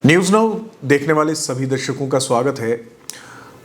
News now देखने वाले सभी दर्शकों का स्वागत है।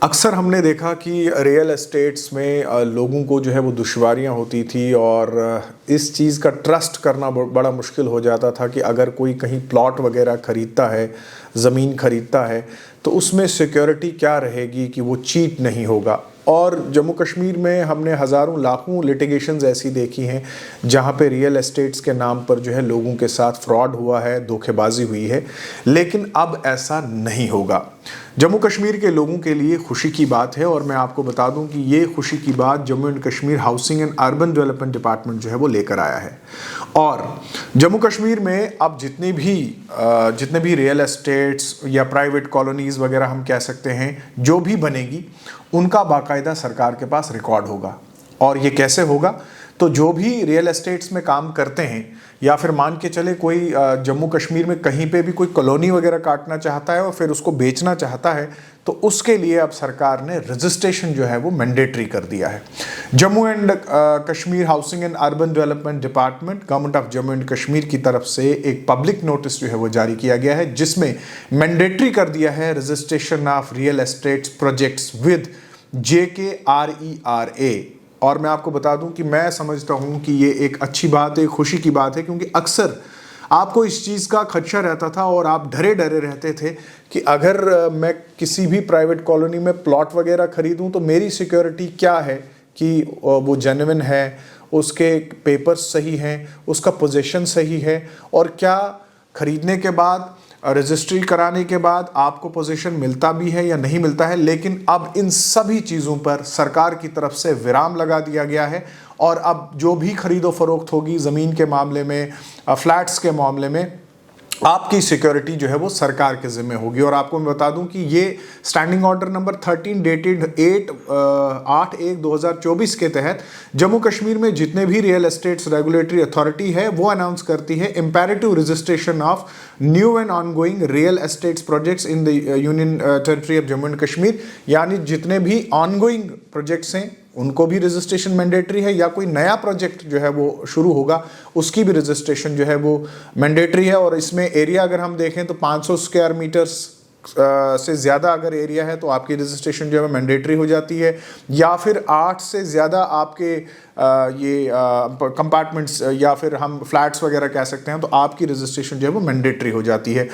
अक्सर हमने देखा कि रियल एस्टेट्स में लोगों को जो है वो दुश्वारियां होती थी और इस चीज़ का ट्रस्ट करना बड़ा मुश्किल हो जाता था कि अगर कोई कहीं प्लॉट वगैरह ख़रीदता है, ज़मीन ख़रीदता है तो उसमें सिक्योरिटी क्या रहेगी कि वो चीट नहीं होगा। और जम्मू कश्मीर में हमने हज़ारों लाखों लिटिगेशंस ऐसी देखी हैं जहाँ पे रियल एस्टेट्स के नाम पर जो है लोगों के साथ फ्रॉड हुआ है, धोखेबाजी हुई है, लेकिन अब ऐसा नहीं होगा। जम्मू कश्मीर के लोगों के लिए खुशी की बात है और मैं आपको बता दूं कि ये खुशी की बात Jammu and Kashmir housing and urban development department जो है वो लेकर आया है। और जम्मू कश्मीर में अब जितने भी रियल एस्टेट्स या प्राइवेट कॉलोनीज़ वगैरह हम कह सकते हैं जो भी बनेगी उनका बाकायदा सरकार के पास रिकॉर्ड होगा। और ये कैसे होगा, तो जो भी रियल एस्टेट्स में काम करते हैं या फिर मान के चले कोई जम्मू कश्मीर में कहीं पे भी कोई कॉलोनी वगैरह काटना चाहता है और फिर उसको बेचना चाहता है तो उसके लिए अब सरकार ने रजिस्ट्रेशन जो है वो मैंडेटरी कर दिया है। Jammu and Kashmir housing and urban development department government of Jammu and Kashmir की तरफ से एक पब्लिक नोटिस जो है वो जारी किया गया है जिसमें मैंडेटरी कर दिया है registration of real estates projects with JKRERA। और मैं आपको बता दूं कि मैं समझता हूं कि ये एक अच्छी बात है, खुशी की बात है, क्योंकि अक्सर आपको इस चीज़ का खदशा रहता था और आप डरे रहते थे कि अगर मैं किसी भी प्राइवेट कॉलोनी में प्लॉट वगैरह खरीदूं तो मेरी सिक्योरिटी क्या है कि वो जेन्युइन है, उसके पेपर्स सही हैं, उसका पोजीशन सही है और क्या खरीदने के बाद रजिस्ट्री कराने के बाद आपको पोजीशन मिलता भी है या नहीं मिलता है। लेकिन अब इन सभी चीज़ों पर सरकार की तरफ से विराम लगा दिया गया है और अब जो भी खरीदो फरोख्त होगी ज़मीन के मामले में, फ्लैट्स के मामले में, आपकी सिक्योरिटी जो है वो सरकार के ज़िम्मे होगी। और आपको मैं बता दूं कि ये स्टैंडिंग ऑर्डर नंबर 13 डेटेड 8/1/2024 के तहत जम्मू कश्मीर में जितने भी रियल एस्टेट्स रेगुलेटरी अथॉरिटी है वो अनाउंस करती है imperative registration of new and ongoing real estates projects in the union territory of Jammu and Kashmir. यानी जितने भी ऑनगोइंग प्रोजेक्ट्स हैं उनको भी रजिस्ट्रेशन मैंडेटरी है, या कोई नया प्रोजेक्ट जो है वो शुरू होगा उसकी भी रजिस्ट्रेशन जो है वो मैंडेटरी है। और इसमें एरिया अगर हम देखें तो 500 स्क्वायर मीटर्स से ज़्यादा अगर एरिया है तो आपकी रजिस्ट्रेशन जो है मैंडेटरी हो जाती है, या फिर 8 से ज़्यादा आपके ये कंपार्टमेंट्स या फिर हम फ्लैट्स वगैरह कह सकते हैं तो आपकी रजिस्ट्रेशन जो है वो मैंडेटरी हो जाती है।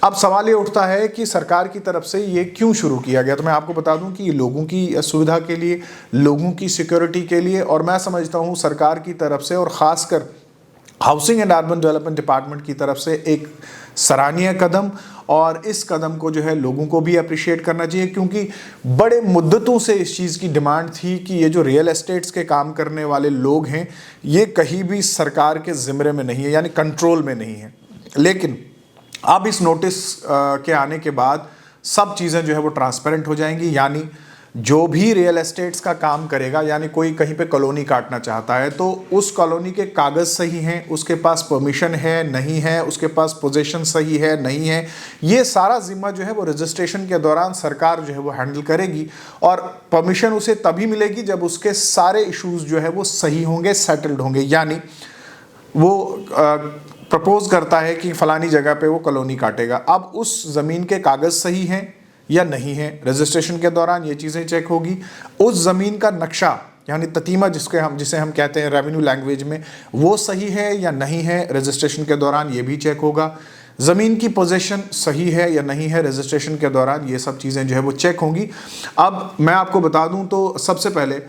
अब सवाल ये उठता है कि सरकार की तरफ से ये क्यों शुरू किया गया। तो मैं आपको बता दूं कि ये लोगों की सुविधा के लिए, लोगों की सिक्योरिटी के लिए, और मैं समझता हूँ सरकार की तरफ से और ख़ासकर housing and urban development department की तरफ से एक सराहनीय कदम। और इस कदम को जो है लोगों को भी अप्रिशिएट करना चाहिए, क्योंकि बड़े मुद्दतों से इस चीज़ की डिमांड थी कि ये जो रियल एस्टेट्स के काम करने वाले लोग हैं ये कहीं भी सरकार के ज़िम्मे में नहीं है, यानी कंट्रोल में नहीं है। लेकिन अब इस नोटिस के आने के बाद सब चीज़ें जो है वो ट्रांसपेरेंट हो जाएंगी। यानी जो भी रियल एस्टेट्स का काम करेगा, यानी कोई कहीं पे कॉलोनी काटना चाहता है तो उस कॉलोनी के कागज़ सही हैं, उसके पास परमिशन है नहीं है, उसके पास पोजीशन सही है नहीं है, ये सारा जिम्मा जो है वो रजिस्ट्रेशन के दौरान सरकार जो है वो हैंडल करेगी। और परमिशन उसे तभी मिलेगी जब उसके सारे इश्यूज जो है वो सही होंगे, सेटल्ड होंगे। यानी वो प्रपोज करता है कि फलानी जगह पे वो कॉलोनी काटेगा, अब उस ज़मीन के कागज़ सही हैं या नहीं है, रजिस्ट्रेशन के दौरान ये चीज़ें चेक होगी। उस ज़मीन का नक्शा यानी ततीमा जिसे हम कहते हैं रेवेन्यू लैंग्वेज में, वो सही है या नहीं है, रजिस्ट्रेशन के दौरान ये भी चेक होगा। ज़मीन की पोजीशन सही है या नहीं है, रजिस्ट्रेशन के दौरान ये सब चीज़ें जो है वो चेक होंगी। अब मैं आपको बता दूं तो सबसे पहले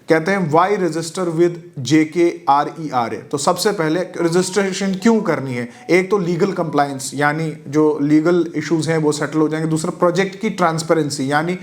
कहते हैं वाई रजिस्टर विद JKRERA। तो सबसे पहले रजिस्ट्रेशन क्यों करनी है, एक तो लीगल कंप्लायंस यानी जो लीगल इश्यूज हैं वो सेटल हो जाएंगे। दूसरा प्रोजेक्ट की ट्रांसपेरेंसी, यानी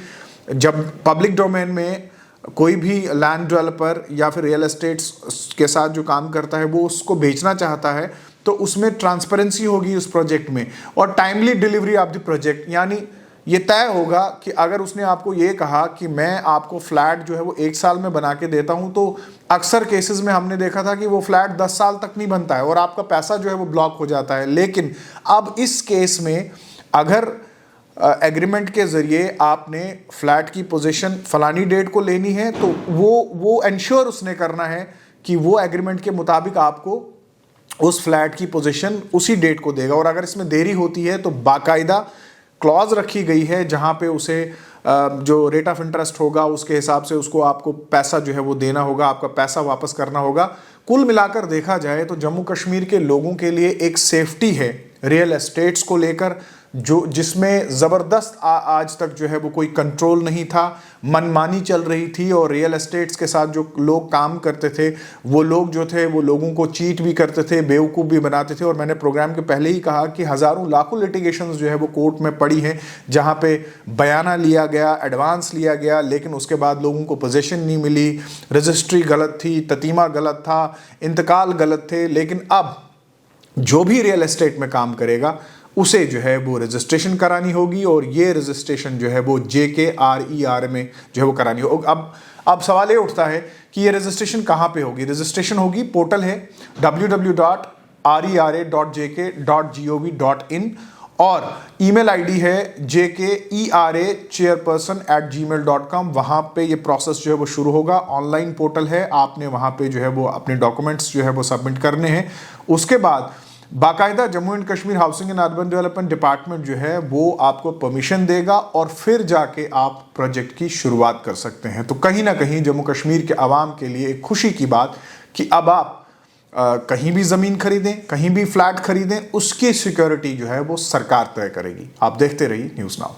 जब पब्लिक डोमेन में कोई भी लैंड डेवलपर या फिर रियल एस्टेट्स के साथ जो काम करता है वो उसको बेचना चाहता है तो उसमें ट्रांसपेरेंसी होगी उस प्रोजेक्ट में, और timely delivery of the project. यानी ये तय होगा कि अगर उसने आपको ये कहा कि मैं आपको फ्लैट जो है वो 1 साल में बना के देता हूं, तो अक्सर केसेस में हमने देखा था कि वो फ्लैट 10 साल तक नहीं बनता है और आपका पैसा जो है वो ब्लॉक हो जाता है। लेकिन अब इस केस में अगर एग्रीमेंट के ज़रिए आपने फ्लैट की पोजीशन फलानी डेट को लेनी है तो वो एंश्योर उसने करना है कि वो एग्रीमेंट के मुताबिक आपको उस फ्लैट की पोजीशन उसी डेट को देगा। और अगर इसमें देरी होती है तो बाकायदा क्लॉज रखी गई है जहां पे उसे जो रेट ऑफ इंटरेस्ट होगा उसके हिसाब से उसको आपको पैसा जो है वो देना होगा, आपका पैसा वापस करना होगा। कुल मिलाकर देखा जाए तो जम्मू कश्मीर के लोगों के लिए एक सेफ्टी है रियल एस्टेट्स को लेकर, जो जिसमें ज़बरदस्त आज तक जो है वो कोई कंट्रोल नहीं था, मनमानी चल रही थी और रियल एस्टेट्स के साथ जो लोग काम करते थे वो लोग जो थे वो लोगों को चीट भी करते थे, बेवकूफ़ भी बनाते थे। और मैंने प्रोग्राम के पहले ही कहा कि हज़ारों लाखों लिटिगेशंस जो है वो कोर्ट में पड़ी हैं जहां पे बयाना लिया गया, एडवांस लिया गया, लेकिन उसके बाद लोगों को पोजीशन नहीं मिली, रजिस्ट्री गलत थी, ततीमा गलत था, इंतकाल गलत थे। लेकिन अब जो भी रियल एस्टेट में काम करेगा उसे जो है वो रजिस्ट्रेशन करानी होगी और ये रजिस्ट्रेशन जो है वो JKRER में जो है वो करानी होगी। अब सवाल ये उठता है कि ये रजिस्ट्रेशन कहाँ पे होगी। रजिस्ट्रेशन होगी, पोर्टल है www.rera.jk.gov.in और ईमेल आईडी है jkerachairperson@gmail.com। वहाँ पे ये प्रोसेस जो है वो शुरू होगा। ऑनलाइन पोर्टल है, आपने वहाँ पे जो है वो अपने डॉक्यूमेंट्स जो है वो सबमिट करने हैं। उसके बाद बाकायदा Jammu and Kashmir housing and urban development department जो है वो आपको परमिशन देगा और फिर जाके आप प्रोजेक्ट की शुरुआत कर सकते हैं। तो कहीं ना कहीं जम्मू कश्मीर के आवाम के लिए एक खुशी की बात कि अब आप कहीं भी ज़मीन खरीदें, कहीं भी फ्लैट खरीदें, उसकी सिक्योरिटी जो है वो सरकार तय करेगी। आप देखते रहिए न्यूज़ नाउ।